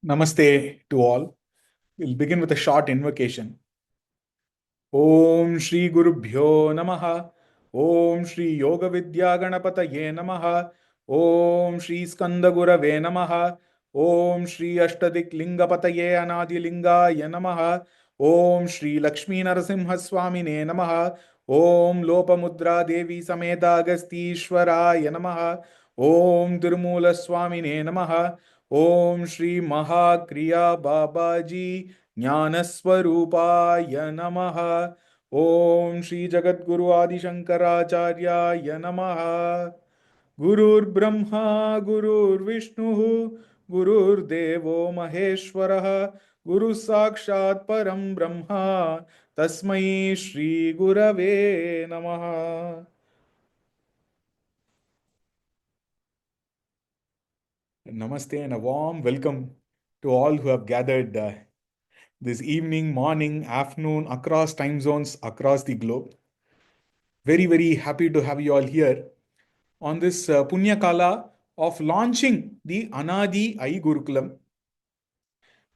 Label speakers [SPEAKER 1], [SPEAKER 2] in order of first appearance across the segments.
[SPEAKER 1] Namaste to all. We'll begin with a short invocation. Om Shri Gurubhyo Namaha. Om Shri Yoga Vidya Ganapataye Namaha. Om Shri Skanda Gurave Namaha. Om Shri Ashtadik Lingapataye Anadi Lingaya Namaha. Om Shri Lakshmi Narasimha Swamine Namaha. Om Lopamudra Devi Sameta Agastishwaraya Namaha. Om Tirumula Swamine Namaha. Om Shri Mahakriya Babaji ज्ञानस्वरूपाय नमः। ओम श्री जगद्गुरु आदि शंकराचार्याय नमः। गुरुर्ब्रह्मा गुरुर्विष्णुः गुरुर्देवो महेश्वरः गुरु साक्षात् परम ब्रह्मा तस्मै श्री गुरवे नमः। Namaste and a warm welcome to all who have gathered this evening, morning, afternoon, across time zones, across the globe. Very, very happy to have you all here on this Punya Kala of launching the Anadi iGurukulam.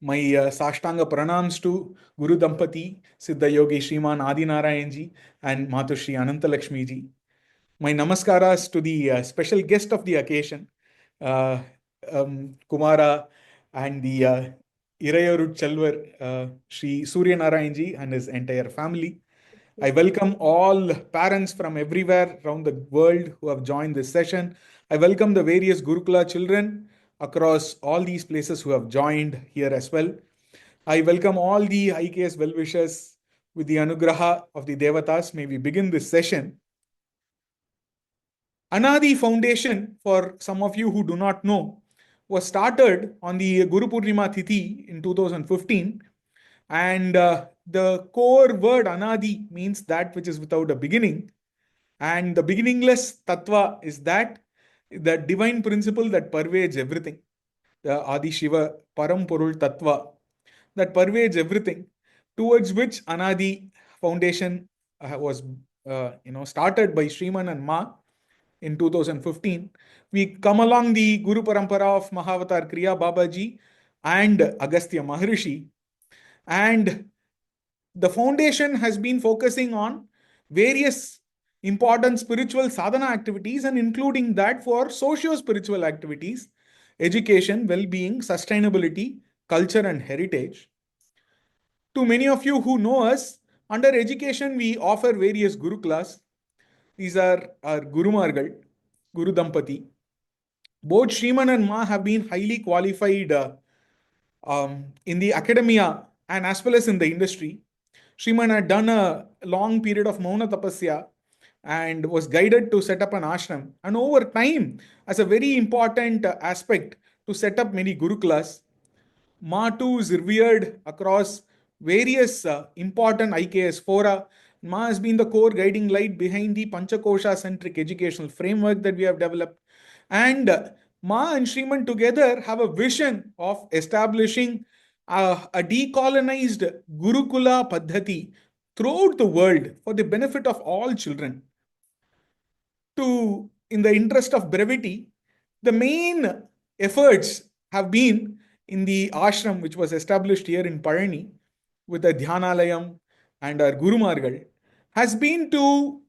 [SPEAKER 1] My Sashtanga pranams to Guru Dampati, Siddha Yogi Shriman Adi Narayanji and Matushri Anantalakshmi ji. My namaskaras to the special guest of the occasion, uh, Kumara and the Irayarud Chalvar, Sri Surya Narayanji and his entire family. I welcome all parents from everywhere around the world who have joined this session. I welcome the various Gurukula children across all these places who have joined here as well. I welcome all the IKS well-wishers with the Anugraha of the Devatas. May we begin this session. Anadi Foundation, for some of you who do not know, was started on the Guru Purnima Tithi in 2015. And the core word Anadi means that which is without a beginning. And the beginningless Tattva is that, the divine principle that pervades everything. The Adi Shiva Param Purul Tattva that pervades everything, towards which Anadi Foundation was started by Sriman and Ma in 2015. We come along the Guru Parampara of Mahavatar Kriya Babaji and Agastya Maharishi. And the foundation has been focusing on various important spiritual sadhana activities, and including that for socio-spiritual activities, education, well-being, sustainability, culture and heritage. To many of you who know us, under education we offer various gurukulas. These are our Gurumargal, Guru Dampati. Both Shriman and Ma have been highly qualified in the academia and as well as in the industry. Shriman had done a long period of Mauna Tapasya and was guided to set up an ashram. And over time, as a very important aspect to set up many gurukulas, Ma too is revered across various important IKS fora. Ma has been the core guiding light behind the Panchakosha centric educational framework that we have developed. And Ma and Shriman together have a vision of establishing a decolonized Gurukula Paddhati throughout the world for the benefit of all children. In the interest of brevity, the main efforts have been in the ashram which was established here in Parani with the Dhyanalayam and our Guru Margal, has been to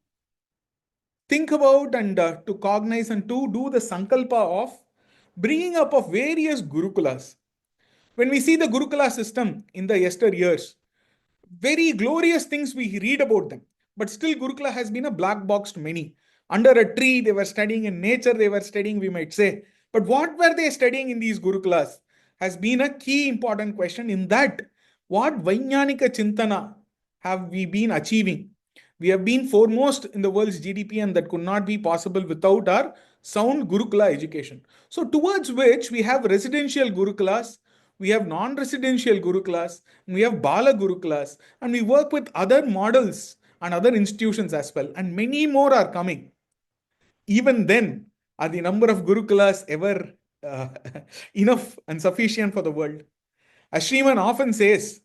[SPEAKER 1] think about and to cognize and to do the sankalpa of bringing up of various Gurukulas. When we see the Gurukula system in the yesteryears, very glorious things we read about them, but still Gurukula has been a black box to many. Under a tree, they were studying, in nature, they were studying, we might say. But what were they studying in these Gurukulas has been a key important question. In that, what Vaijnanika Chintana have we been achieving? We have been foremost in the world's GDP, and that could not be possible without our sound Gurukula education. So, towards which we have residential Gurukulas, we have non-residential Gurukulas, we have Bala Gurukulas, and we work with other models and other institutions as well. And many more are coming. Even then, are the number of Gurukulas ever enough and sufficient for the world? As Sriman often says,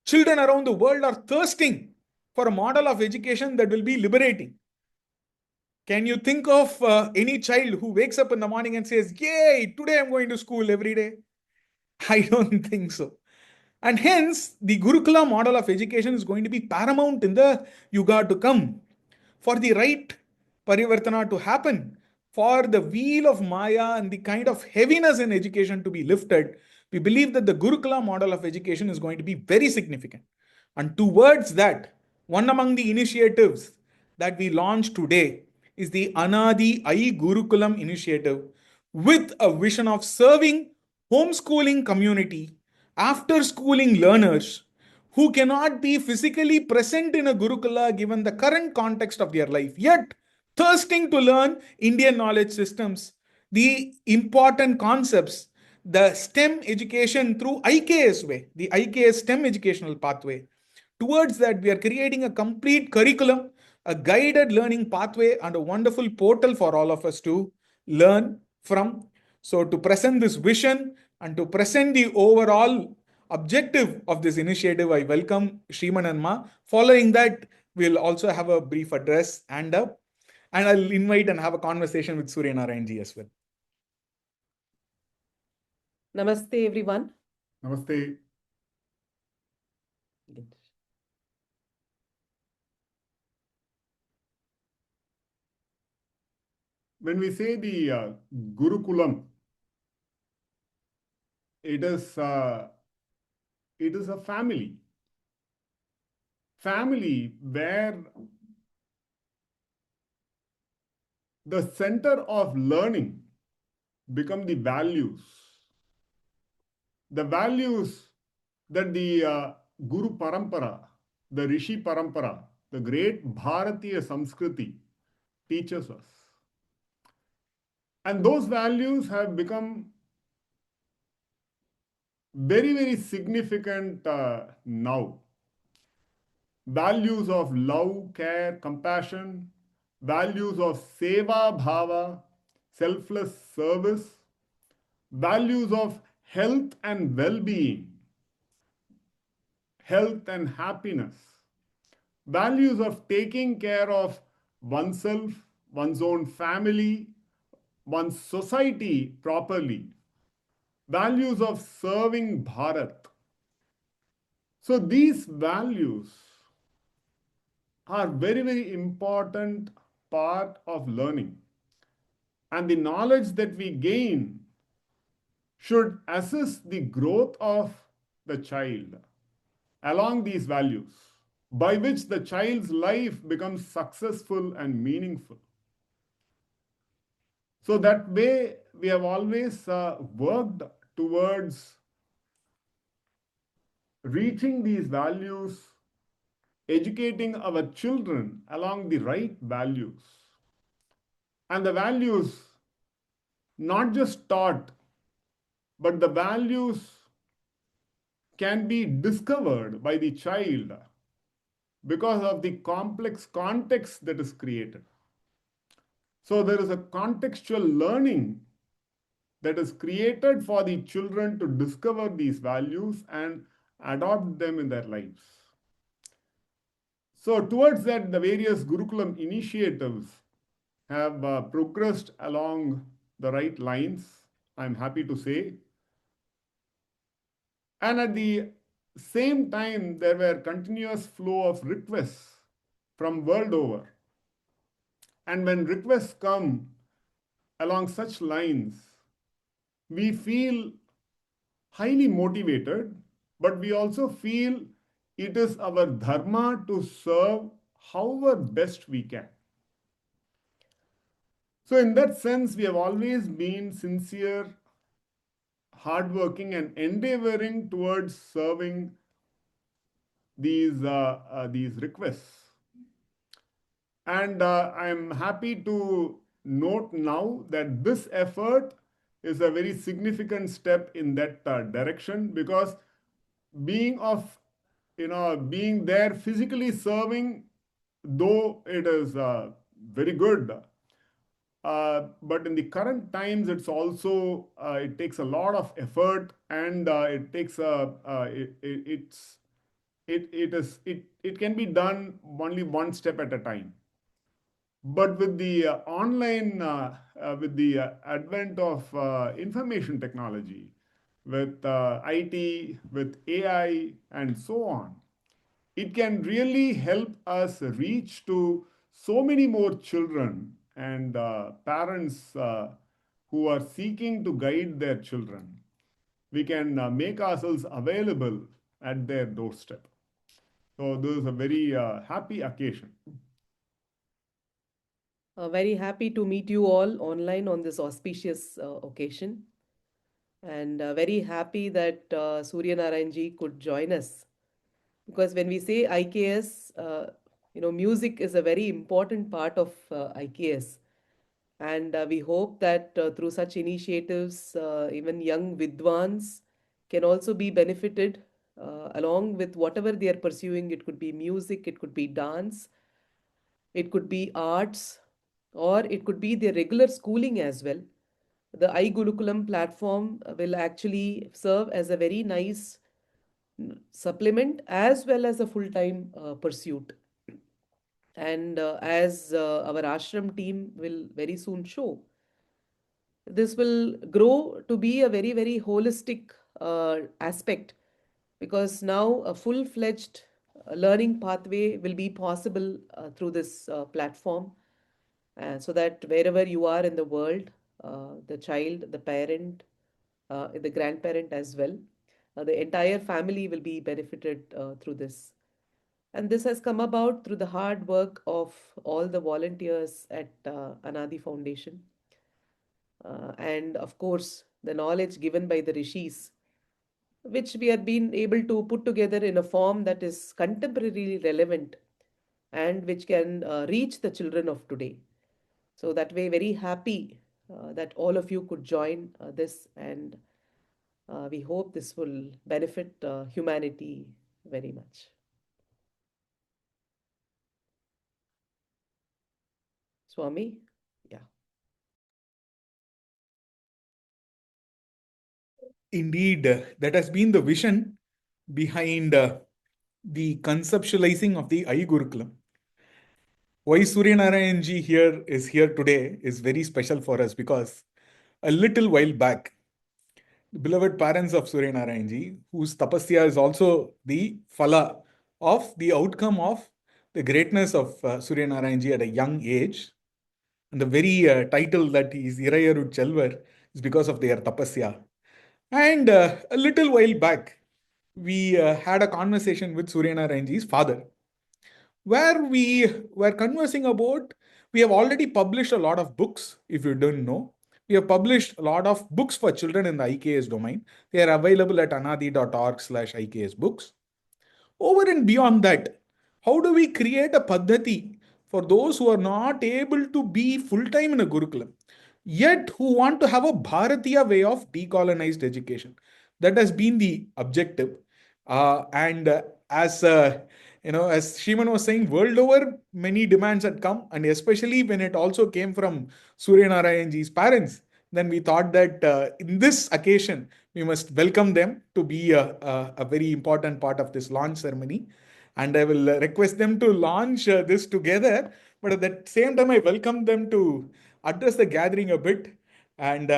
[SPEAKER 1] children around the world are thirsting for a model of education that will be liberating. Can you think of any child who wakes up in the morning and says, "Yay, today I'm going to school every day"? I don't think so. And hence, the Gurukula model of education is going to be paramount in the Yuga to come. For the right Parivartana to happen, for the wheel of Maya and the kind of heaviness in education to be lifted, we believe that the Gurukula model of education is going to be very significant. And towards that, one among the initiatives that we launched today is the Anadi iGurukulam initiative with a vision of serving homeschooling community, after schooling learners who cannot be physically present in a Gurukula given the current context of their life, yet thirsting to learn Indian knowledge systems, the important concepts, the STEM education through IKS way, the IKS STEM educational pathway. Towards that, we are creating a complete curriculum, a guided learning pathway, and a wonderful portal for all of us to learn from. So, to present this vision and to present the overall objective of this initiative, I welcome Shriman and Ma. Following that, we'll also have a brief address and I'll invite and have a conversation with Surya Narayan ji as well.
[SPEAKER 2] Namaste, everyone.
[SPEAKER 3] Namaste. When we say the Gurukulam, it is a family where the center of learning become the values that the Guru Parampara, the Rishi Parampara, the great Bharatiya Samskriti teaches us. And those values have become very, very significant now. Values of love, care, compassion, values of seva bhava, selfless service, values of health and well-being, health and happiness, values of taking care of oneself, one's own family, one's society properly, values of serving Bharat. So these values are very, very important part of learning. And the knowledge that we gain should assist the growth of the child along these values, by which the child's life becomes successful and meaningful. So that way, we have always worked towards reaching these values, educating our children along the right values. And the values not just taught, but the values can be discovered by the child because of the complex context that is created. So there is a contextual learning that is created for the children to discover these values and adopt them in their lives. So towards that, the various Gurukulam initiatives have progressed along the right lines, I'm happy to say. And at the same time, there were continuous flow of requests from world over. And when requests come along such lines, we feel highly motivated, but we also feel it is our dharma to serve however best we can. So in that sense, we have always been sincere, hardworking, and endeavoring towards serving these requests. And I'm happy to note now that this effort is a very significant step in that direction, because being there physically serving, though it is very good, but in the current times, it's also it takes a lot of effort, and it takes it can be done only one step at a time. But with the online, with the advent of information technology, with IT, with AI, and so on. It can really help us reach to so many more children and parents who are seeking to guide their children. We can make ourselves available at their doorstep. So this is a very happy occasion.
[SPEAKER 2] Very happy to meet you all online on this auspicious occasion. And very happy that Surya Narayanji could join us. Because when we say IKS, music is a very important part of IKS. And we hope that through such initiatives, even young Vidwans can also be benefited along with whatever they are pursuing. It could be music, it could be dance, it could be arts, or it could be their regular schooling as well. The iGurukulam platform will actually serve as a very nice supplement as well as a full-time pursuit. And as our ashram team will very soon show, this will grow to be a very, very holistic aspect, because now a full-fledged learning pathway will be possible through this platform, so that wherever you are in the world, the child, the parent, the grandparent as well, the entire family will be benefited through this. And this has come about through the hard work of all the volunteers at Anadi Foundation. And of course, the knowledge given by the rishis, which we have been able to put together in a form that is contemporarily relevant and which can reach the children of today. So that way, very happy that all of you could join this, and we hope this will benefit humanity very much. Swami? Yeah.
[SPEAKER 1] Indeed, that has been the vision behind the conceptualizing of the iGurukulam. Why Surya Narayanji is here today is very special for us, because a little while back, the beloved parents of Surya Narayanji, whose tapasya is also the phala of the outcome of the greatness of Surya Narayanji at a young age, and the very title that he is Irayarud Chelvar is because of their tapasya. And a little while back, we had a conversation with Surya Narayanji's father, where we were conversing about, we have already published a lot of books, if you don't know. We have published a lot of books for children in the IKS domain. They are available at anadi.org/IKS books. Over and beyond that, how do we create a paddhati for those who are not able to be full-time in a Gurukulam, yet who want to have a Bharatiya way of decolonized education? That has been the objective. And as Shriman was saying, world over, many demands had come, and especially when it also came from Surya Narayanji's parents, then we thought that in this occasion, we must welcome them to be a very important part of this launch ceremony. And I will request them to launch this together. But at the same time, I welcome them to address the gathering a bit. And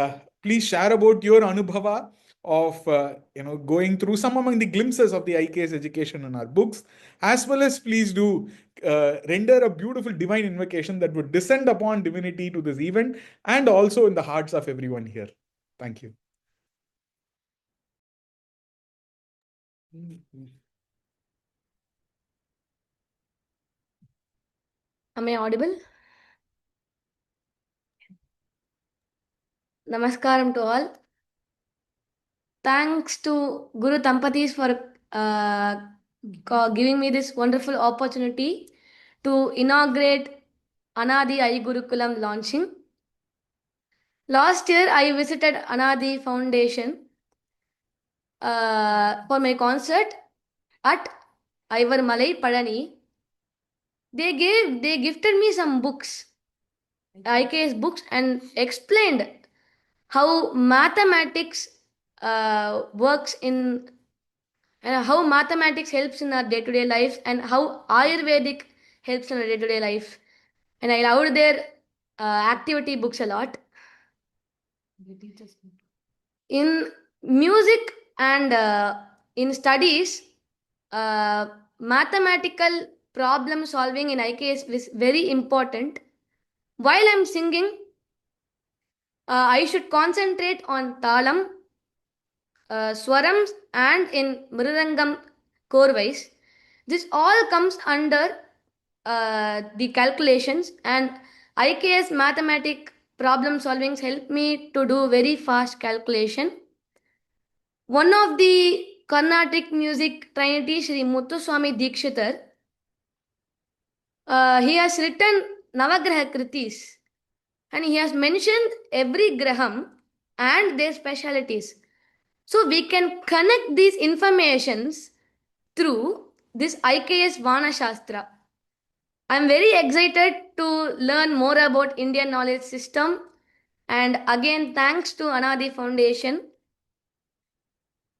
[SPEAKER 1] please share about your anubhava of going through some among the glimpses of the IKS education in our books, as well as please do render a beautiful divine invocation that would descend upon divinity to this event and also in the hearts of everyone here. Thank you.
[SPEAKER 4] Am I audible? Namaskaram to all. Thanks to Guru Tampatis for giving me this wonderful opportunity to inaugurate Anadi iGurukulam launching. Last year, I visited Anadi Foundation for my concert at Ivarmalai, Padani. They gifted me some books, IKS books, and explained how mathematics works in, and how mathematics helps in our day-to-day life, and how Ayurvedic helps in our day-to-day life. And I loved their activity books a lot. In music and in studies, mathematical problem solving in IKS is very important. While I'm singing, I should concentrate on talam, swarams, and in mridangam core wise. This all comes under the calculations, and IKS mathematic problem solvings help me to do very fast calculation. One of the Carnatic music trainee, Sri Muthuswami Dikshitar, he has written Navagraha Kritis, and he has mentioned every graham and their specialities. So we can connect these informations through this IKS Vana Shastra. I'm very excited to learn more about Indian knowledge system, and again thanks to Anadi Foundation.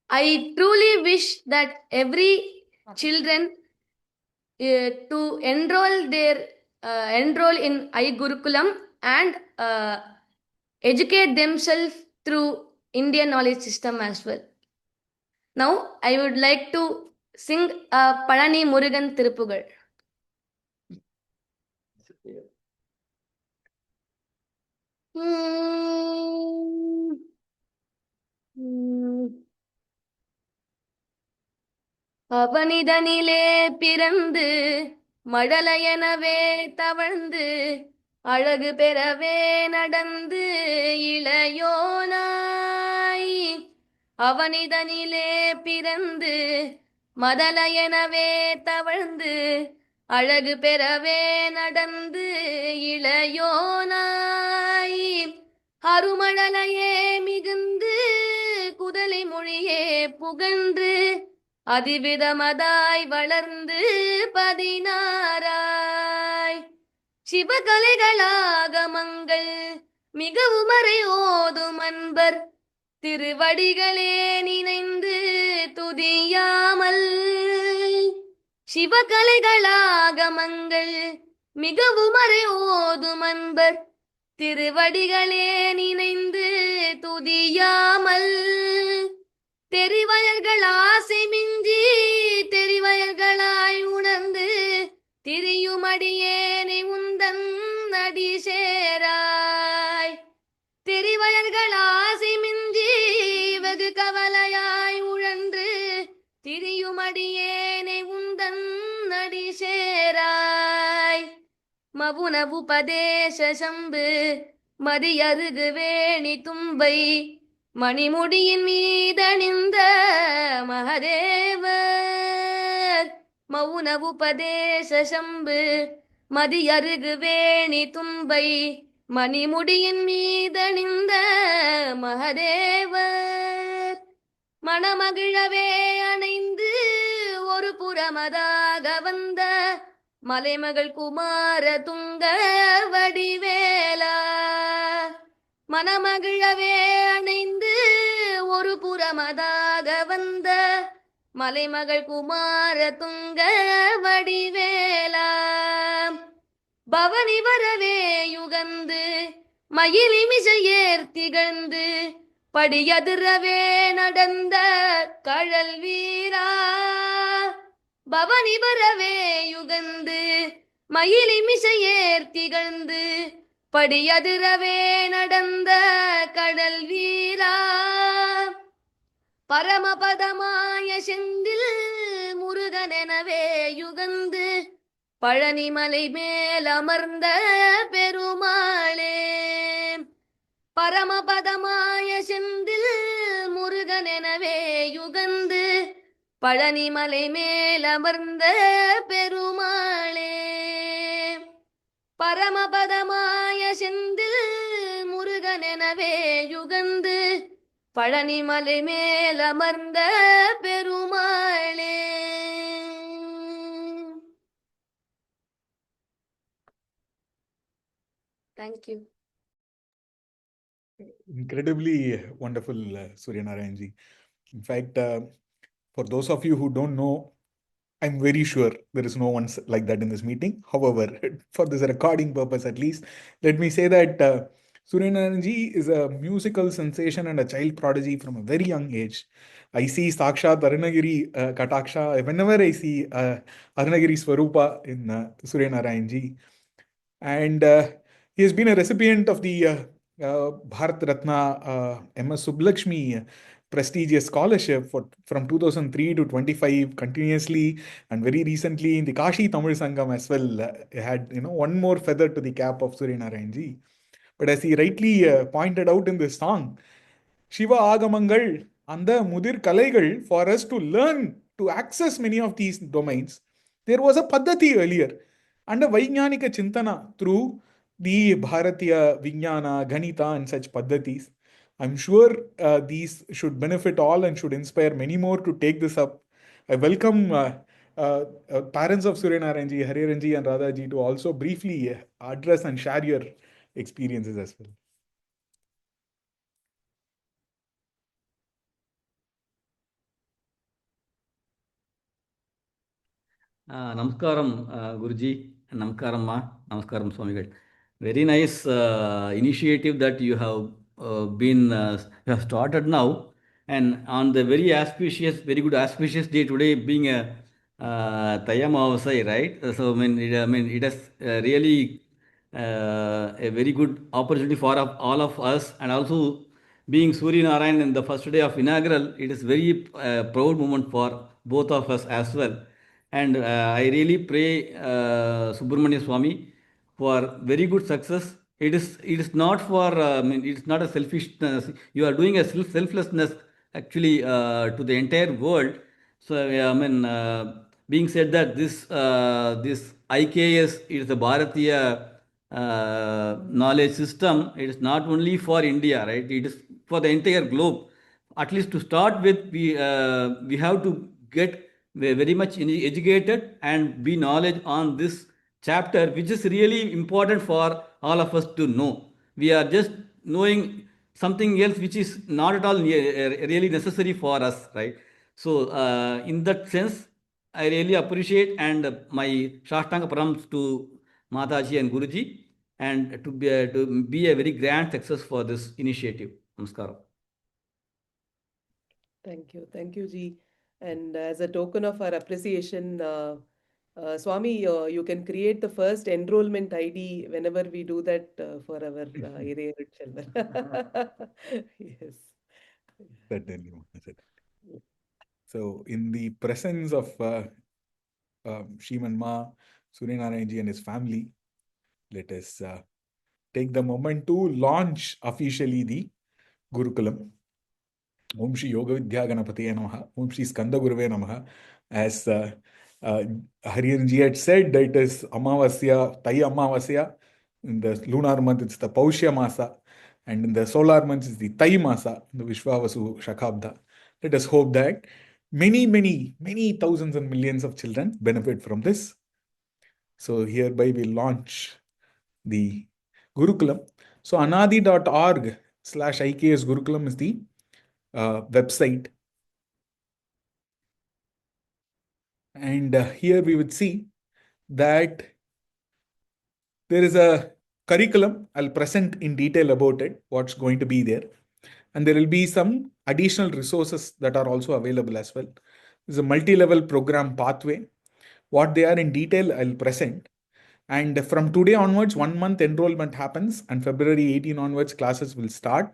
[SPEAKER 4] I truly wish that every children to enroll in iGurukulam and educate themselves through Indian knowledge system as well. Now I would like to sing Palani Murugan Tirupugal. அவனிதனிலே பிறந்து மழலையனவே தவழ்ந்து அழகு பெறவே நடந்து இளையோனாய். அவனிதனிலே பிறந்து மதலையனவே தவழ்ந்து அழகு பெறவே நடந்து இளையோனாய். அருமழலையே மிகுந்து குதலை மொழியே புகன்று அதிவிதமதாய் வளர்ந்து 16ஆய். சிவகலைகளாகமங்கள் மிகவும் அறை ஓதும் அன்பர் திருவடிகளே நினைந்து துதியாமல். சிவகலைகளாகமங்கள் மிகவும் அறை ஓதும் அன்பர் திருவடிகளே நினைந்து துதியாமல். தெரிவயர்கள் ஆசை மிஞ்சி தெரிவயர்களாய் உணர்ந்து திரியுமடியேனை உந்தன் அடி சேராய். தெரிவயர்கள் ஆசை மிஞ்சி வெகு கவலையாய் உழன்று திரியுமடியேனை உந்தன் அடி சேராய். மவுன உபதேச சம்பு மதியருகு வேணி தும்பை மணிமுடியின் மீதணிந்த மகதேவர். மவுன உபதேச சம்பு மதியருகு வேணி தும்பை மணிமுடியின் மீதணிந்த மகதேவர். மணமகிழவே அணைந்து ஒரு புறமதாக வந்த மலைமகள் குமார துங்க வடிவேலா. மணமகிழவே அணைந்து ஒரு புறமதாக வந்த மலைமகள் குமார துங்க வடிவேலா. பவனி வரவே யுகந்து மயிலிமிசையேர் திகழ்ந்து படியதிரவே நடந்த கழல் வீரா. பவனி வரவே யுகந்து மயிலிமிசையேர் திகழ்ந்து படியதிரவே நடந்த கடல் வீரா. பரமபதமாய செந்தில் முருகனெனவே யுகந்து பழனிமலை மேல் அமர்ந்த பெருமாளே. பரமபதமாய செந்தில் முருகனெனவே யுகந்து பழனிமலை மேல் அமர்ந்த பெருமாளே. பரமபதமாய செந்தில் முருகனெனவே யுகந்து பழனிமலை மேல் அமர்ந்த பெருமாளே. Thank you.
[SPEAKER 1] Incredibly wonderful, Surya Narayanji. In fact, for those of you who don't know, I'm very sure there is no one like that in this meeting. However, for this recording purpose at least, let me say that Suryanarayanji is a musical sensation and a child prodigy from a very young age. I see Sakshat Arunagiri Kataksha whenever I see Arunagiri Swarupa in Suryanarayanji. And he has been a recipient of the Bharat Ratna MS Subbulakshmi prestigious scholarship from 2003 to 25 continuously, and very recently in the Kashi Tamil Sangam as well. Had one more feather to the cap of Suryanarayanji. But as he rightly pointed out in this song, Shiva Agamangal and the Mudir Kalaigal, for us to learn to access many of these domains, there was a Paddhati earlier and a Vaijnanika Chintana through the Bharatiya, Vijnana, Ganita, and such Paddhatis. I'm sure these should benefit all and should inspire many more to take this up. I welcome parents of Suryanarayanji, Hariharanji, and Radhaji to also briefly address and share your experiences as well.
[SPEAKER 5] Namaskaram, Guruji, Namaskaram Ma, Namaskaram Swamigal. Very nice initiative that you have you have started now, and on the very auspicious, very good auspicious day today, being a Tayamavasai, right? So I mean, it has really a very good opportunity for all of us, and also being Surya Narayan in the first day of inaugural, it is very proud moment for both of us as well. And I really pray Subramania Swami for very good success. It is not for I mean, it's not a selfishness. You are doing a selflessness actually to the entire world. So I mean, being said that this IKS is the Bharatiya knowledge system. It is not only for India, right? It is for the entire globe. At least to start with, we have to get very much educated and be knowledge on this chapter, which is really important for all of us to know. We are just knowing something else which is not at all really necessary for us, right? So in that sense, I really appreciate and my Shashtanga Pranams to Mataji and Guruji, and to be a very grand success for this initiative. Namaskaram.
[SPEAKER 2] Thank you, Ji. And as a token of our appreciation, Swami, you can create the first enrollment ID whenever we do that for our area children. Yes.
[SPEAKER 1] Certainly. So, in the presence of Shriman Ma, Suryanarayanji and his family, let us take the moment to launch officially the Gurukulam. Om Shri Yoga Vidya Ganapatiye Namaha, Om Shri Skanda Guruve Namaha. As Hariharanji had said, it is Amavasya, Tai Amavasya. In the lunar month, it's the Paushya Masa. And in the solar month, it's the Tai Masa, the Vishwavasu Shakabda. Let us hope that many thousands and millions of children benefit from this. So hereby we launch the Gurukulam. So anadi.org/IKS Gurukulam is the website. And here we would see that there is a curriculum. I'll present in detail about it, what's going to be there. And there will be some additional resources that are also available as well. There's a multi-level program pathway. What they are in detail, I'll present. And from today onwards, 1 month enrollment happens, and February 18 onwards, classes will start.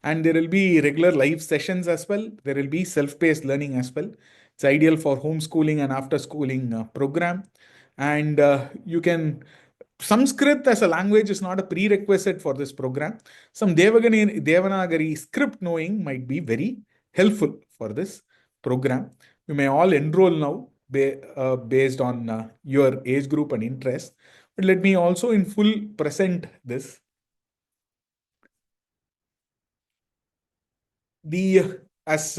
[SPEAKER 1] And there will be regular live sessions as well. There will be self-paced learning as well. It's ideal for homeschooling and after-schooling program. And you can Sanskrit as a language is not a prerequisite for this program. Some Devanagari script knowing might be very helpful for this program. You may all enroll now based on your age group and interest. But let me also in full present this. As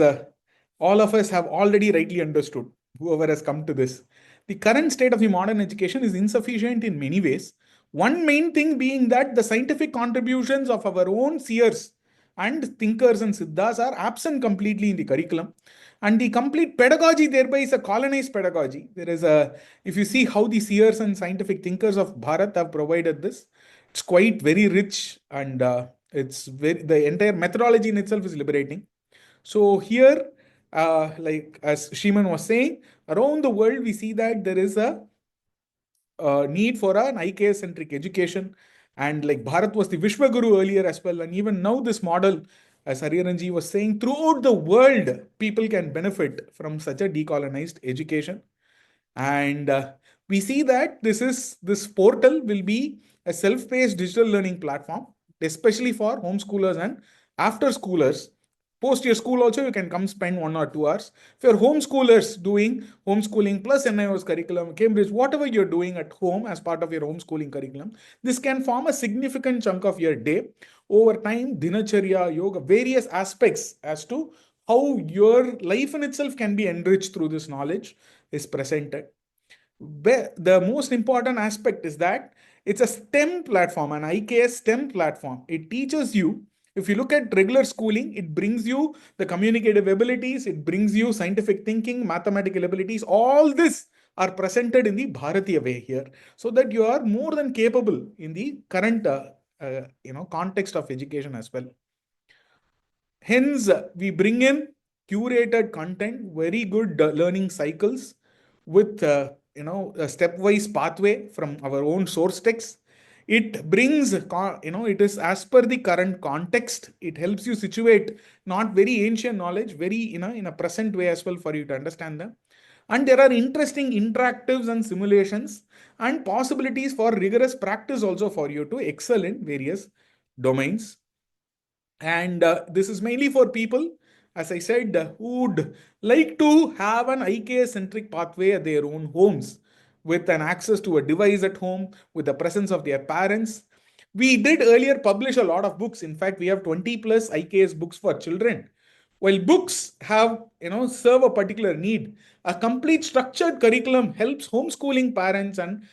[SPEAKER 1] all of us have already rightly understood, whoever has come to this, the current state of the modern education is insufficient in many ways. One main thing being that the scientific contributions of our own seers and thinkers and siddhas are absent completely in the curriculum. And the complete pedagogy thereby is a colonized pedagogy. If you see how the seers and scientific thinkers of Bharat have provided this, It's quite very rich, and the entire methodology in itself is liberating. So here, like as Shriman was saying, around the world we see that there is a need for an IKS centric education. And like Bharat was the Vishwaguru earlier as well. And even now, this model, as Hariharanji was saying, throughout the world, people can benefit from such a decolonized education. And we see that this portal will be a self-paced digital learning platform, especially for homeschoolers and after schoolers. Post your school also, you can come spend 1 or 2 hours. If you're homeschoolers doing homeschooling plus NIOS curriculum, Cambridge, whatever you're doing at home as part of your homeschooling curriculum, this can form a significant chunk of your day. Over time, dinacharya, yoga, various aspects as to how your life in itself can be enriched through this knowledge is presented. The most important aspect is that it's a STEM platform, an IKS STEM platform. It teaches you, if you look at regular schooling, it brings you the communicative abilities, it brings you scientific thinking, mathematical abilities. All this are presented in the Bharatiya way here, so that you are more than capable in the current context of education as well. Hence, we bring in curated content, very good learning cycles with a stepwise pathway from our own source text. It brings, it is as per the current context. It helps you situate not very ancient knowledge, very, in a present way as well for you to understand them. And there are interesting interactives and simulations and possibilities for rigorous practice also for you to excel in various domains. And this is mainly for people, as I said, who would like to have an IKS centric pathway at their own homes with an access to a device at home, with the presence of their parents. We did earlier publish a lot of books. In fact, we have 20 plus IKS books for children. While books have, serve a particular need, a complete structured curriculum helps homeschooling parents and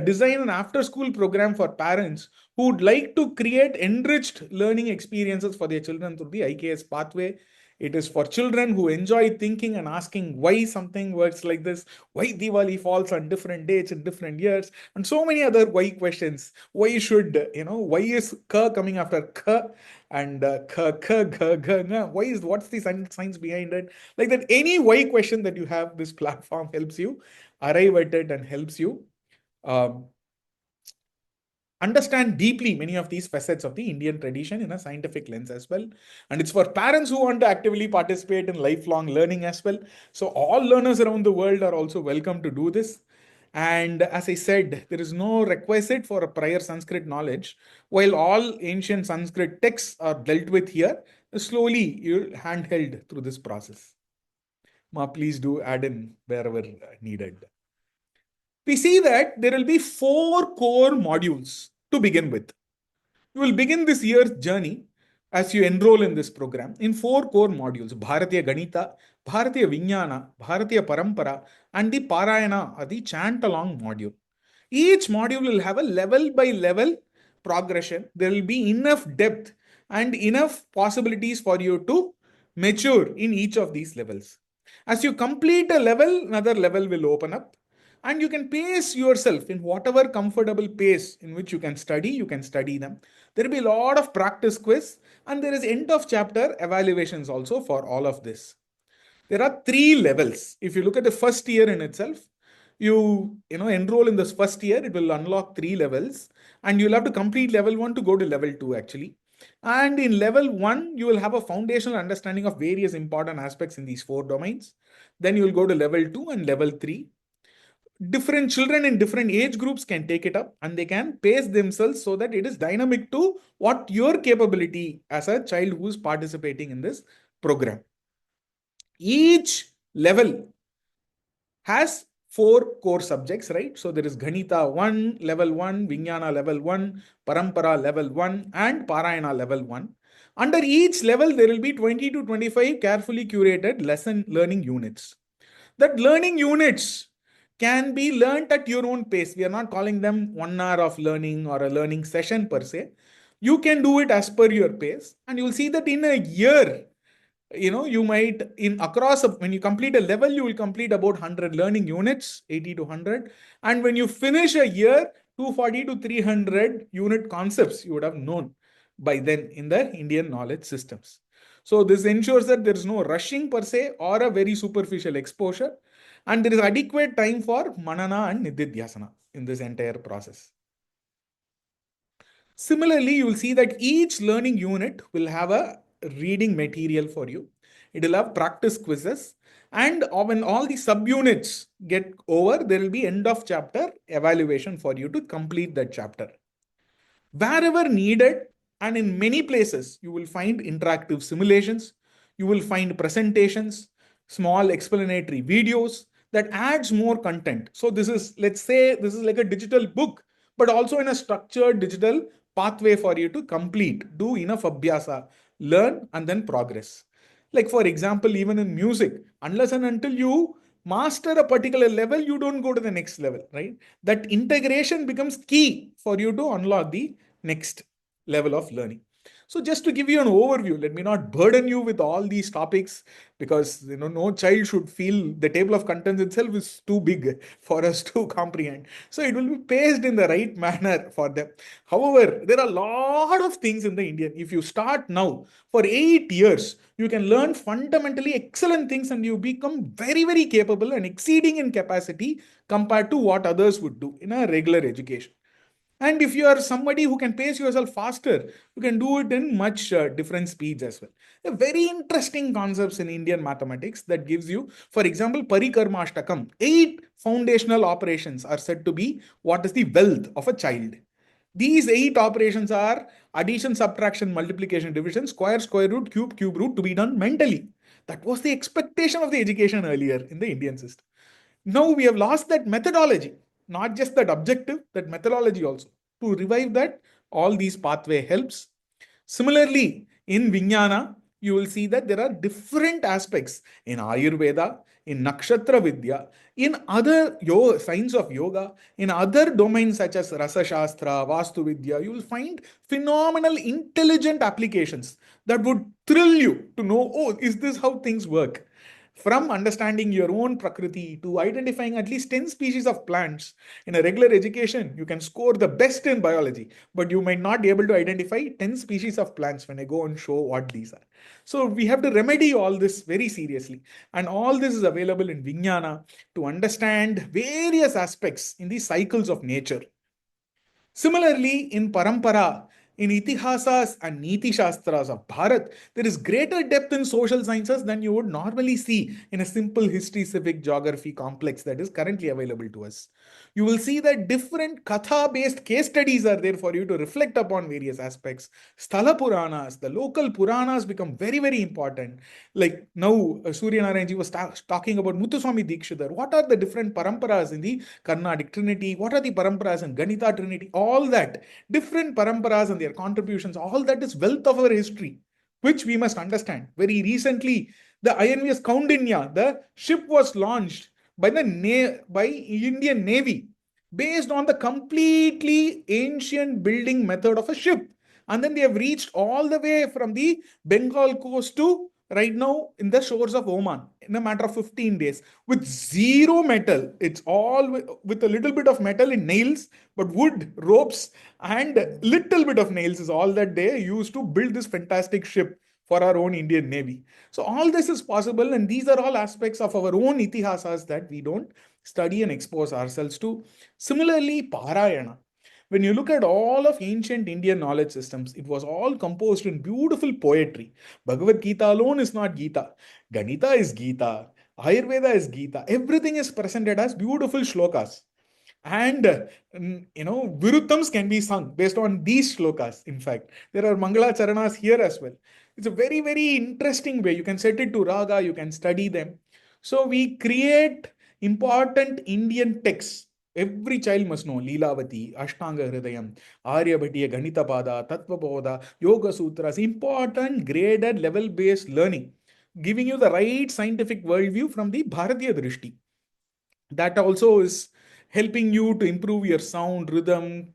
[SPEAKER 1] design an after school program for parents who would like to create enriched learning experiences for their children through the IKS pathway. It is for children who enjoy thinking and asking why something works like this, why Diwali falls on different dates in different years, and so many other why questions. Why should, why is Ka coming after Ka? And what's the science behind it? Like that, any why question that you have, this platform helps you arrive at it and helps you um, understand deeply many of these facets of the Indian tradition in a scientific lens as well. And it's for parents who want to actively participate in lifelong learning as well. So all learners around the world are also welcome to do this. And as I said, there is no requisite for a prior Sanskrit knowledge. While all ancient Sanskrit texts are dealt with here, slowly you're handheld through this process. Ma, please do add in wherever needed. We see that there will be 4 core modules to begin with. You will begin this year's journey as you enroll in this program in 4 core modules: Bharatiya Ganita, Bharatiya Vijnana, Bharatiya Parampara, and the Parayana or the chant along module. Each module will have a level by level progression. There will be enough depth and enough possibilities for you to mature in each of these levels. As you complete a level, another level will open up, and you can pace yourself in whatever comfortable pace in which you can study them. There will be a lot of practice quiz, and there is end of chapter evaluations also for all of this. There are 3 levels. If you look at the first year in itself, you enroll in this first year, it will unlock 3 levels, and you'll have to complete level 1 to go to level 2 actually. And in level 1, you will have a foundational understanding of various important aspects in these 4 domains. Then you will go to level 2 and level 3. Different children in different age groups can take it up, and they can pace themselves so that it is dynamic to what your capability as a child who is participating in this program. Each level has 4 core subjects, right? So there is Ganita 1, level 1, Vijnana level 1, Parampara level 1, and Parayana level 1. Under each level, there will be 20 to 25 carefully curated lesson learning units. That learning units can be learnt at your own pace. We are not calling them 1 hour of learning or a learning session per se. You can do it as per your pace, and you will see that in a year, you might when you complete a level, you will complete about 100 learning units, 80 to 100. And when you finish a year, 240 to 300 unit concepts you would have known by then in the Indian knowledge systems. So this ensures that there is no rushing per se or a very superficial exposure, and there is adequate time for manana and nididhyasana in this entire process. Similarly, you will see that each learning unit will have a reading material for you. It will have practice quizzes, and when all the subunits get over, there will be end of chapter evaluation for you to complete that chapter. Wherever needed, and in many places, you will find interactive simulations, you will find presentations, small explanatory videos that adds more content. So this is, let's say, this is like a digital book, but also in a structured digital pathway for you to complete, do enough abhyasa, learn, and then progress. Like for example, even in music, unless and until you master a particular level, you don't go to the next level, right? That integration becomes key for you to unlock the next level of learning. So just to give you an overview, let me not burden you with all these topics, because no child should feel the table of contents itself is too big for us to comprehend. So it will be paced in the right manner for them. However, there are a lot of things in the Indian. If you start now, for 8 years, you can learn fundamentally excellent things, and you become very, very capable and exceeding in capacity compared to what others would do in a regular education. And if you are somebody who can pace yourself faster, you can do it in much different speeds as well. A very interesting concepts in Indian mathematics that gives you, for example, Parikarmashtakam. 8 foundational operations are said to be what is the wealth of a child. These 8 operations are addition, subtraction, multiplication, division, square, square root, cube root, to be done mentally. That was the expectation of the education earlier in the Indian system. Now we have lost that methodology, not just that objective, that methodology also. To revive that, all these pathway helps. Similarly, in Vijnana, you will see that there are different aspects in Ayurveda, in Nakshatra Vidya, in other signs of yoga, in other domains such as Rasa Shastra, Vastu Vidya. You will find phenomenal, intelligent applications that would thrill you to know, oh, is this how things work? From understanding your own prakriti to identifying at least 10 species of plants. In a regular education, you can score the best in biology, but you might not be able to identify 10 species of plants when I go and show what these are. So we have to remedy all this very seriously. And all this is available in Vijnana to understand various aspects in the cycles of nature. Similarly, in Parampara, in Itihasas and Niti Shastras of Bharat, there is greater depth in social sciences than you would normally see in a simple history, civic, geography complex that is currently available to us. You will see that different Katha-based case studies are there for you to reflect upon various aspects. Sthala Puranas, the local Puranas become very, very important. Like now, Surya Narayanji was talking about Muthuswami Dikshidhar. What are the different paramparas in the Carnatic Trinity? What are the paramparas in Ganita Trinity? All that, different paramparas and their contributions, all that is wealth of our history, which we must understand. Very recently, the INVS Kaundinya, the ship was launched by by Indian Navy based on the completely ancient building method of a ship. And then they have reached all the way from the Bengal coast to right now in the shores of Oman in a matter of 15 days with zero metal. It's all with a little bit of metal in nails, but wood, ropes, and little bit of nails is all that they used to build this fantastic ship for our own Indian Navy. So all this is possible, and these are all aspects of our own itihasas that we don't study and expose ourselves to. Similarly, Parayana. When you look at all of ancient Indian knowledge systems, it was all composed in beautiful poetry. Bhagavad Gita alone is not Gita. Ganita is Gita. Ayurveda is Gita. Everything is presented as beautiful shlokas. And Viruttams can be sung based on these shlokas. In fact, there are Mangala Charanas here as well. It's a very, very interesting way. You can set it to raga, you can study them. So we create important Indian texts. Every child must know Leelavati, Ashtanga Hridayam, Aryabhatiya Ganita Pada, Tattva Boda, Yoga Sutras, important graded level based learning, giving you the right scientific worldview from the Bharatiya Drishti. That also is helping you to improve your sound, rhythm,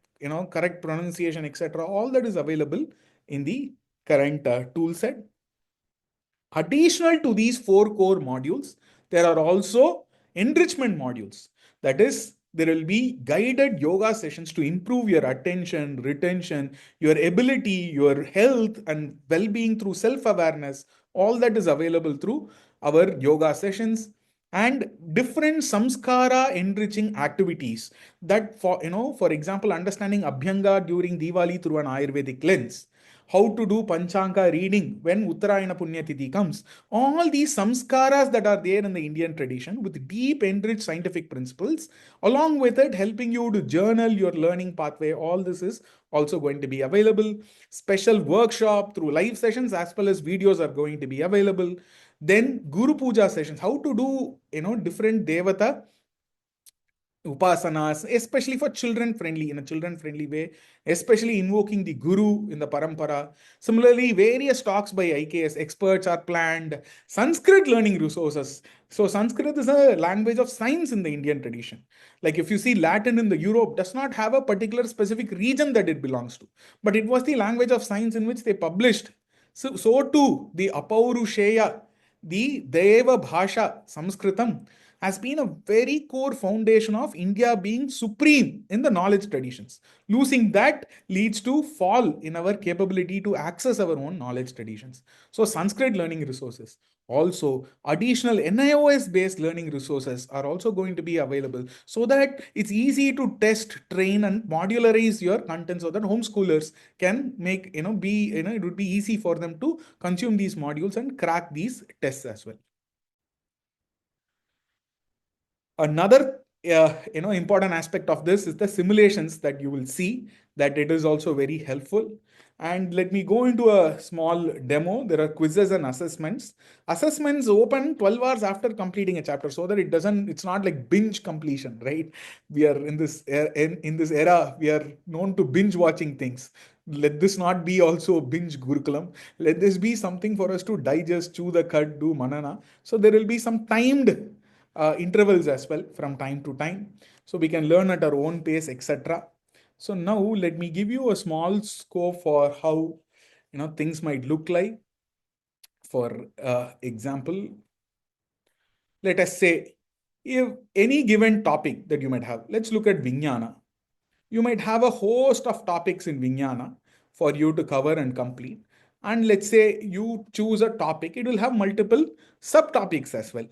[SPEAKER 1] correct pronunciation, etc. All that is available in the current tool set. Additional to these 4 core modules, there are also enrichment modules. That is There will be guided yoga sessions to improve your attention, retention, your ability, your health, and well being through self awareness. All that is available through our yoga sessions and different samskara enriching activities that, for example, understanding abhyanga during Diwali through an Ayurvedic lens, how to do Panchanga reading when Uttarayana Punyatithi comes. All these samskaras that are there in the Indian tradition with deep enriched scientific principles, along with it helping you to journal your learning pathway, all this is also going to be available. Special workshop through live sessions as well as videos are going to be available. Then Guru Puja sessions, how to do, different Devata upasanas, especially for children friendly, in a children friendly way, especially invoking the guru in the parampara. Similarly, various talks by IKS experts are planned. Sanskrit learning resources. So Sanskrit is a language of science in the Indian tradition. Like if you see Latin in the Europe does not have a particular specific region that it belongs to, but it was the language of science in which they published. So too, the Apaurusheya, the Deva Bhasha, Sanskritam, has been a very core foundation of India being supreme in the knowledge traditions. Losing that leads to fall in our capability to access our own knowledge traditions. So Sanskrit learning resources. Also, additional NIOS based learning resources are also going to be available so that it's easy to test, train, and modularize your content so that homeschoolers can make, it would be easy for them to consume these modules and crack these tests as well. Another important aspect of this is the simulations that you will see, that it is also very helpful. And let me go into a small demo. There are quizzes and assessments. Assessments open 12 hours after completing a chapter so that it's not like binge completion, right? We are in this era, we are known to binge watching things. Let this not be also binge gurukulam. Let this be something for us to digest, chew the cud, do manana. So there will be some timed intervals as well from time to time, so we can learn at our own pace, etc. So now let me give you a small scope for how things might look like. For example, let us say if any given topic that you might have, let's look at Vijnana. You might have a host of topics in Vijnana for you to cover and complete. And let's say you choose a topic, it will have multiple subtopics as well.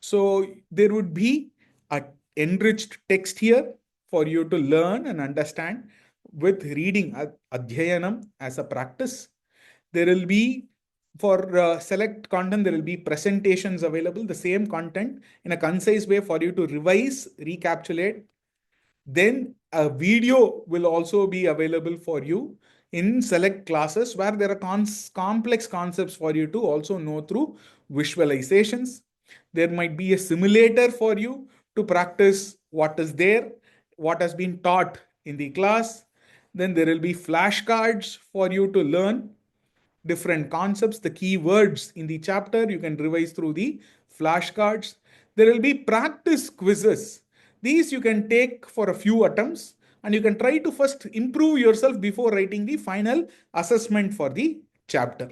[SPEAKER 1] So there would be a enriched text here for you to learn and understand with reading adhyayanam as a practice. There will be, for select content, there will be presentations available, the same content in a concise way for you to revise, recapitulate. Then a video will also be available for you in select classes where there are complex concepts for you to also know through visualizations. There might be a simulator for you to practice what is there, what has been taught in the class. Then there will be flashcards for you to learn different concepts, the key words in the chapter. You can revise through the flashcards. There will be practice quizzes. These you can take for a few attempts and you can try to first improve yourself before writing the final assessment for the chapter.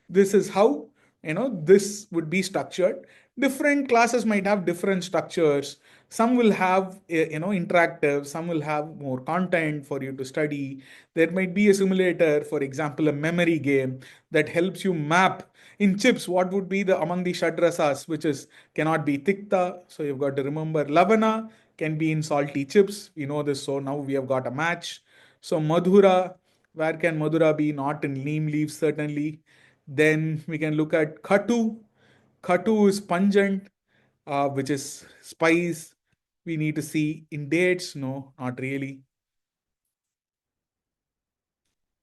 [SPEAKER 1] This is how this would be structured. Different classes might have different structures. Some will have interactive, some will have more content for you to study. There might be a simulator, for example a memory game that helps you map in chips what would be the among the shadrasas, which is cannot be tikta, so you've got to remember. Lavana can be in salty chips, we know this, so now we have got a match. So madhura, where can madhura be? Not in neem leaves, certainly. Then we can look at khatu. Khatu is pungent, which is spice. We need to see in dates. No, not really.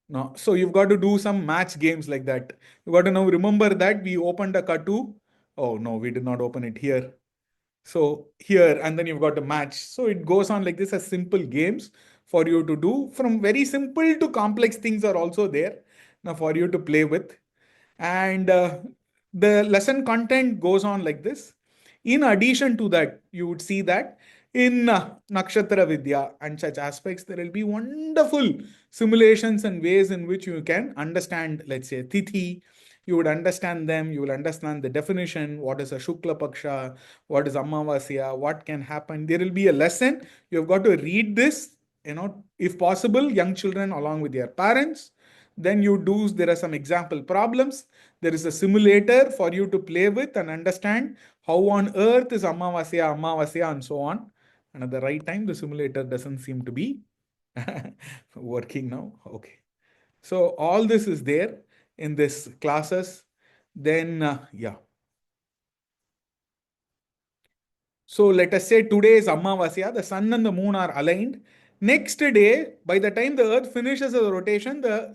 [SPEAKER 1] No. So you've got to do some match games like that. You got to now remember that we opened a khatu. Oh no, we did not open it here. So here, and then you've got to match. So it goes on like this as simple games for you to do. From very simple to complex things are also there now for you to play with. And the lesson content goes on like this. In addition to that, you would see that in Nakshatra Vidya and such aspects, there will be wonderful simulations and ways in which you can understand, let's say, Tithi. You would understand them. You will understand the definition. What is a Shukla Paksha? What is Amavasya? What can happen? There will be a lesson. You've got to read this, if possible, young children along with their parents. Then there are some example problems. There is a simulator for you to play with and understand how on earth is Amavasya, and so on. And at the right time, the simulator doesn't seem to be working now. Okay. So all this is there in this classes. Then, yeah. So let us say today is Amavasya, the sun and the moon are aligned. Next day, by the time the earth finishes the rotation, the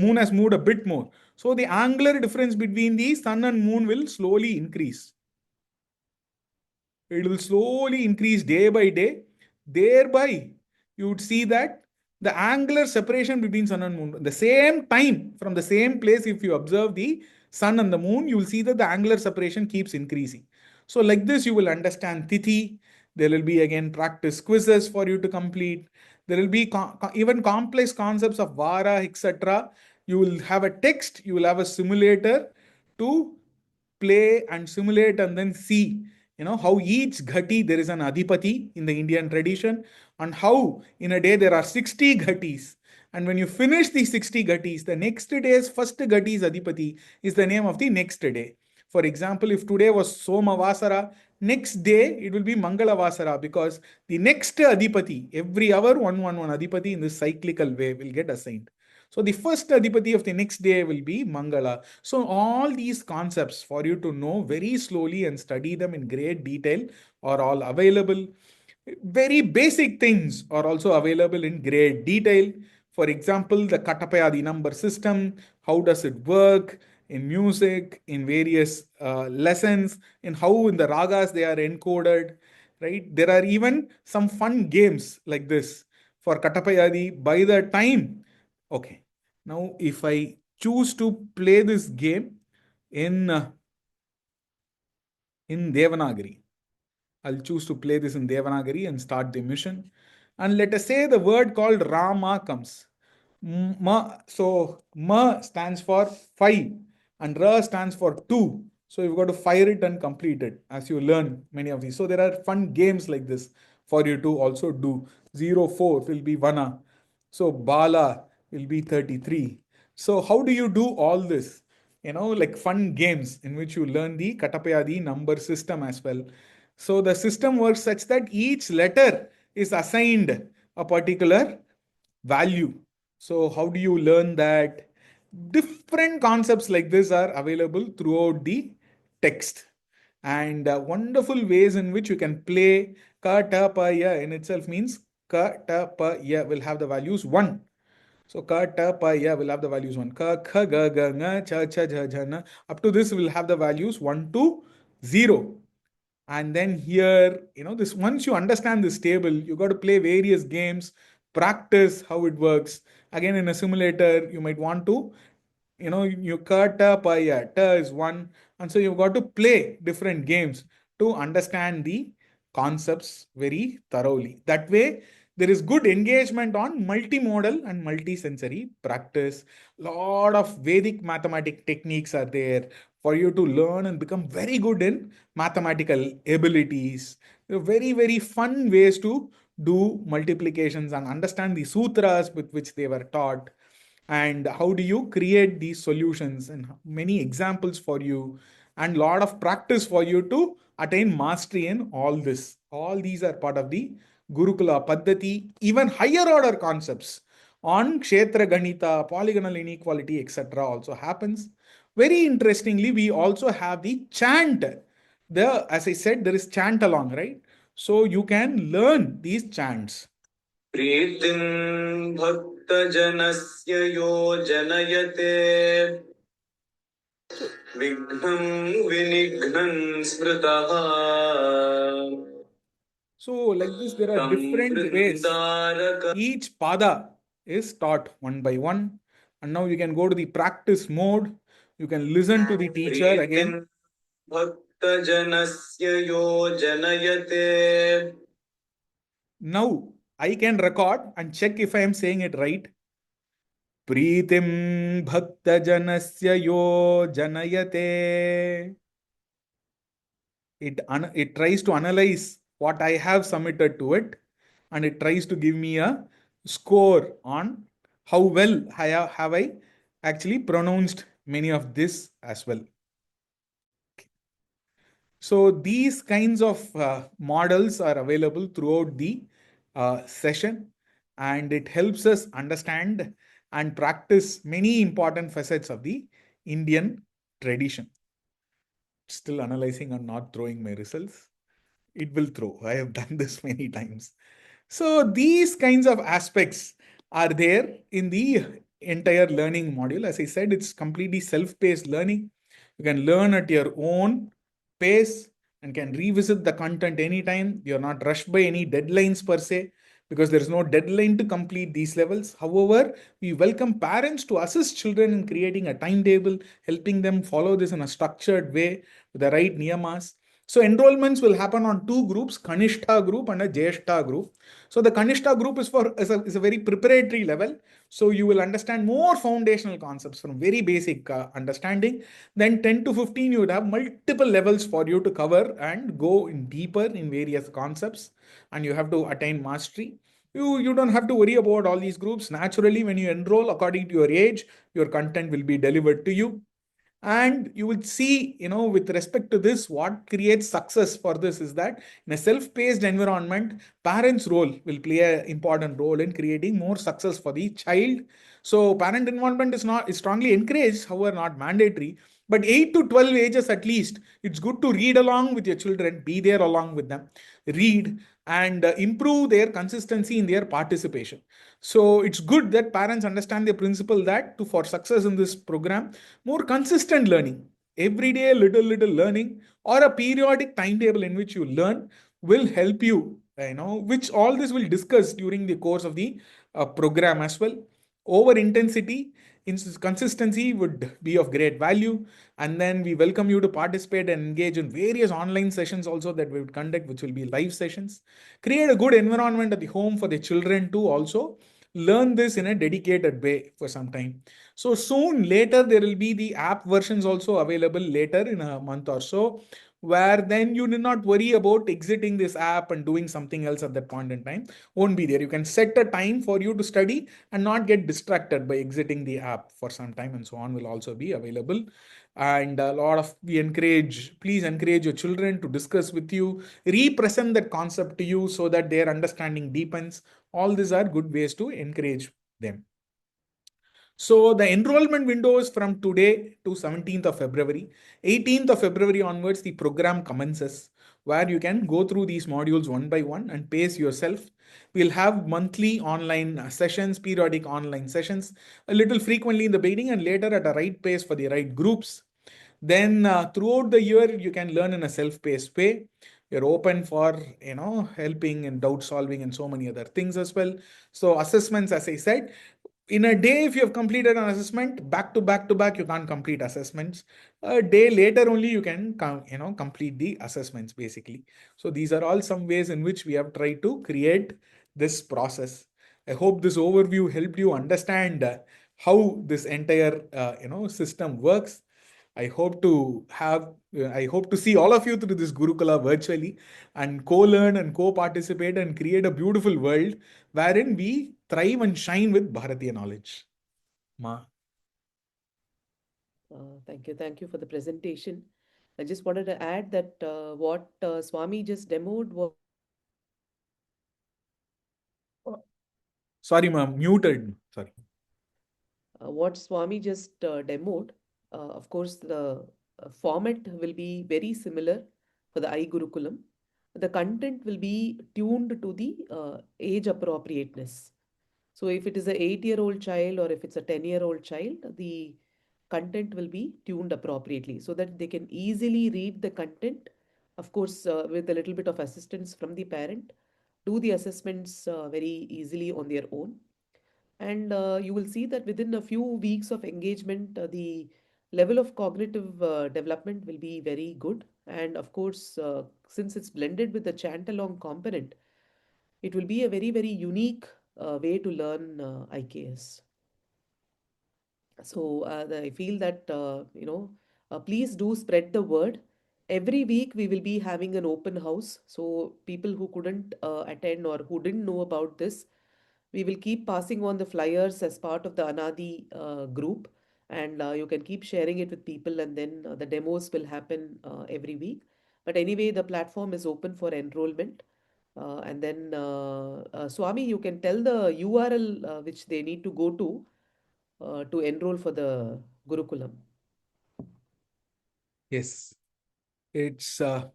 [SPEAKER 1] moon has moved a bit more. So the angular difference between the sun and moon will slowly increase. It will slowly increase day by day. Thereby, you would see that the angular separation between sun and moon, the same time from the same place, if you observe the sun and the moon, you will see that the angular separation keeps increasing. So, like this, you will understand Tithi. There will be again practice quizzes for you to complete. There will be even complex concepts of Vara, etc. You will have a text, you will have a simulator to play and simulate and then see how each ghati, there is an adhipati in the Indian tradition, and how in a day there are 60 ghatis, and when you finish the 60 ghatis, the next day's first ghati's adhipati is the name of the next day. For example, if today was Somavasara, next day it will be Mangalavasara, because the next adhipati, every hour one adhipati in this cyclical way will get assigned. So the first adhipati of the next day will be Mangala. So all these concepts for you to know very slowly and study them in great detail are all available. Very basic things are also available in great detail. For example, the Katapayadi number system, how does it work in music, in various lessons, in how in the ragas they are encoded, right? There are even some fun games like this for Katapayadi. By the time, okay, now if I choose to play this game in Devanagari, I'll choose to play this in Devanagari and start the mission. And let us say the word called Rama comes. So Ma stands for 5 and Ra stands for 2. So you've got to fire it and complete it as you learn many of these. So there are fun games like this for you to also do. 04 will be Vana. So Bala will be 33. So how do you do all this? Like fun games in which you learn the Katapayadi number system as well. So the system works such that each letter is assigned a particular value. So how do you learn that? Different concepts like this are available throughout the text, and wonderful ways in which you can play. Ka ta pa ya in itself means ka ta pa ya will have the values 1. So ka ta pa ya will have the values 1. Ka kha ga ga nga cha cha jha jha na. Up to this will have the values 1 to 0. And then here, this once you understand this table, you got to play various games, practice how it works. Again, in a simulator, you might want to, you cut up a ta is 1. And so you've got to play different games to understand the concepts very thoroughly. That way, there is good engagement on multimodal and multisensory practice. Lot of Vedic mathematic techniques are there for you to learn and become very good in mathematical abilities. Very, very fun ways to do multiplications and understand the sutras with which they were taught. And how do you create these solutions, and many examples for you, and lot of practice for you to attain mastery in all this. All these are part of the Gurukula Paddhati. Even higher order concepts on Kshetra Ganita, polygonal inequality, etc. also happens. Very interestingly, we also have the chant. As I said, there is chant along, right? So you can learn these chants.
[SPEAKER 6] प्रीतिं भक्तजनस्य यो जनयते विघ्नं विनिघ्नं स्मृतः
[SPEAKER 1] So, like this, there are different ways. Each pada is taught one by one. And now you can go to the practice mode. You can listen to the teacher again. Now, I can record and check if I am saying it right. Pritim bhakta janasya yo janayate. It tries to analyze what I have submitted to it, and it tries to give me a score on how well have I actually pronounced many of this as well. So these kinds of models are available throughout the session, and it helps us understand and practice many important facets of the Indian tradition. Still analyzing and not throwing my results. It will throw. I have done this many times. So these kinds of aspects are there in the entire learning module. As I said, it's completely self-paced learning. You can learn at your own pace and can revisit the content anytime. You're not rushed by any deadlines per se, because there is no deadline to complete these levels. However, we welcome parents to assist children in creating a timetable, helping them follow this in a structured way with the right niyamas. So enrollments will happen on two groups, Kanishta group and a Jeshta group. So the Kanishta group is a very preparatory level. So you will understand more foundational concepts from very basic understanding. Then 10 to 15, you would have multiple levels for you to cover and go in deeper in various concepts, and you have to attain mastery. You don't have to worry about all these groups. Naturally, when you enroll according to your age, your content will be delivered to you. And you will see, with respect to this, what creates success for this is that in a self-paced environment, parents' role will play an important role in creating more success for the child. So parent involvement is strongly encouraged, however not mandatory. But 8 to 12 ages at least, it's good to read along with your children, be there along with them, read, and improve their consistency in their participation. So it's good that parents understand the principle that for success in this program, more consistent learning, every day little learning, or a periodic timetable in which you learn will help you, which all this will discuss during the course of the program as well. Over intensity, consistency would be of great value. And then we welcome you to participate and engage in various online sessions also that we would conduct, which will be live sessions. Create a good environment at the home for the children to also learn this in a dedicated way for some time. So soon later, there will be the app versions also available later in a month or so, where then you need not worry about exiting this app and doing something else at that point in time. Won't be there. You can set a time for you to study and not get distracted by exiting the app for some time, and so on will also be available. And a lot of please encourage your children to discuss with you, represent that concept to you so that their understanding deepens. All these are good ways to encourage them. So the enrollment window is from today to 17th of February. 18th of February onwards, the program commences, where you can go through these modules one by one and pace yourself. We'll have monthly online sessions, periodic online sessions, a little frequently in the beginning and later at a right pace for the right groups. Then throughout the year, you can learn in a self-paced way. You're open for, helping and doubt solving and so many other things as well. So assessments, as I said, in a day, if you have completed an assessment, back to back to back, you can't complete assessments. A day later only you can complete the assessments basically. So these are all some ways in which we have tried to create this process. I hope this overview helped you understand how this entire system works. I hope to see all of you through this Gurukula virtually and co-learn and co-participate and create a beautiful world wherein we thrive and shine with Bharatiya knowledge. Ma.
[SPEAKER 2] Thank you for the presentation. I just wanted to add that what Swami just demoed was
[SPEAKER 1] Sorry, ma, muted. Sorry.
[SPEAKER 2] what Swami just demoed. Of course, the format will be very similar for the iGurukulam. The content will be tuned to the age appropriateness. So if it is a 8-year-old child or if it's a 10-year-old child, the content will be tuned appropriately so that they can easily read the content, of course, with a little bit of assistance from the parent, do the assessments very easily on their own. And you will see that within a few weeks of engagement, the level of cognitive development will be very good. And of course, since it's blended with the chant along component, it will be a very, very unique way to learn IKS. So I feel that, please do spread the word. Every week we will be having an open house. So people who couldn't attend or who didn't know about this, we will keep passing on the flyers as part of the Anadi group. And you can keep sharing it with people, and then the demos will happen every week. But anyway, the platform is open for enrollment. And then, Swami, you can tell the URL which they need to go to enroll for the Gurukulam.
[SPEAKER 1] Yes, it's, I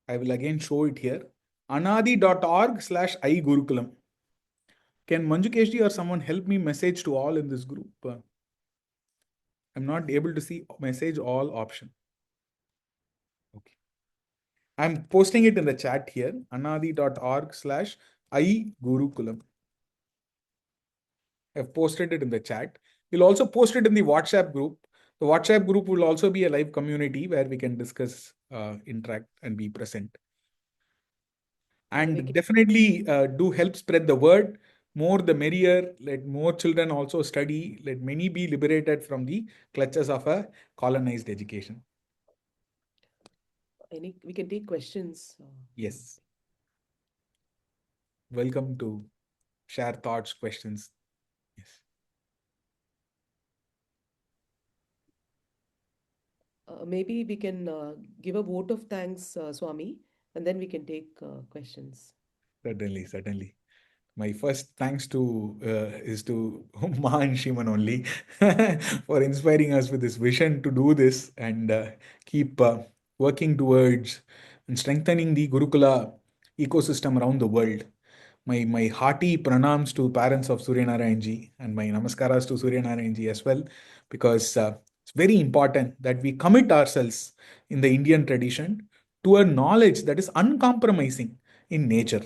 [SPEAKER 1] will again show it here. Anadi.org/iGurukulam. Can Manjukeshji or someone help me message to all in this group? I'm not able to see message all option. Okay. I'm posting it in the chat here. Anadi.org/iGurukulam. I've posted it in the chat. We'll also post it in the WhatsApp group. The WhatsApp group will also be a live community where we can discuss, interact, and be present. And definitely do help spread the word. More the merrier. Let more children also study. Let many be liberated from the clutches of a colonized education.
[SPEAKER 2] We can take questions.
[SPEAKER 1] Yes. Welcome to share thoughts, questions. Yes.
[SPEAKER 2] Maybe we can give a vote of thanks, Swami, and then we can take questions.
[SPEAKER 1] Certainly, certainly. My first thanks to is to Ma and Shiman only for inspiring us with this vision to do this and keep working towards and strengthening the Gurukula ecosystem around the world. My hearty pranams to parents of Surya Narayan ji and my namaskaras to Surya Narayan ji as well, because it's very important that we commit ourselves in the Indian tradition to a knowledge that is uncompromising in nature.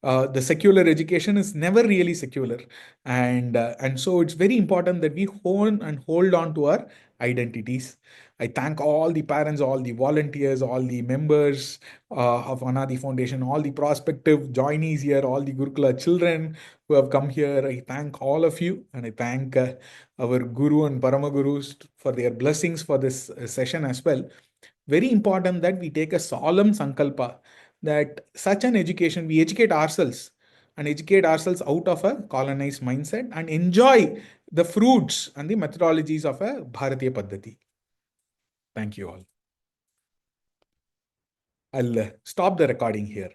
[SPEAKER 1] The secular education is never really secular, and so it's very important that we hone and hold on to our identities. I thank all the parents, all the volunteers, all the members of Anadi Foundation, all the prospective joinees here, all the Gurukula children who have come here. I thank all of you, and I thank our Guru and Paramagurus for their blessings for this session as well. Very important that we take a solemn sankalpa that such an education, we educate ourselves and educate ourselves out of a colonized mindset and enjoy the fruits and the methodologies of a Bharatiya Paddhati. Thank you all. I'll stop the recording here.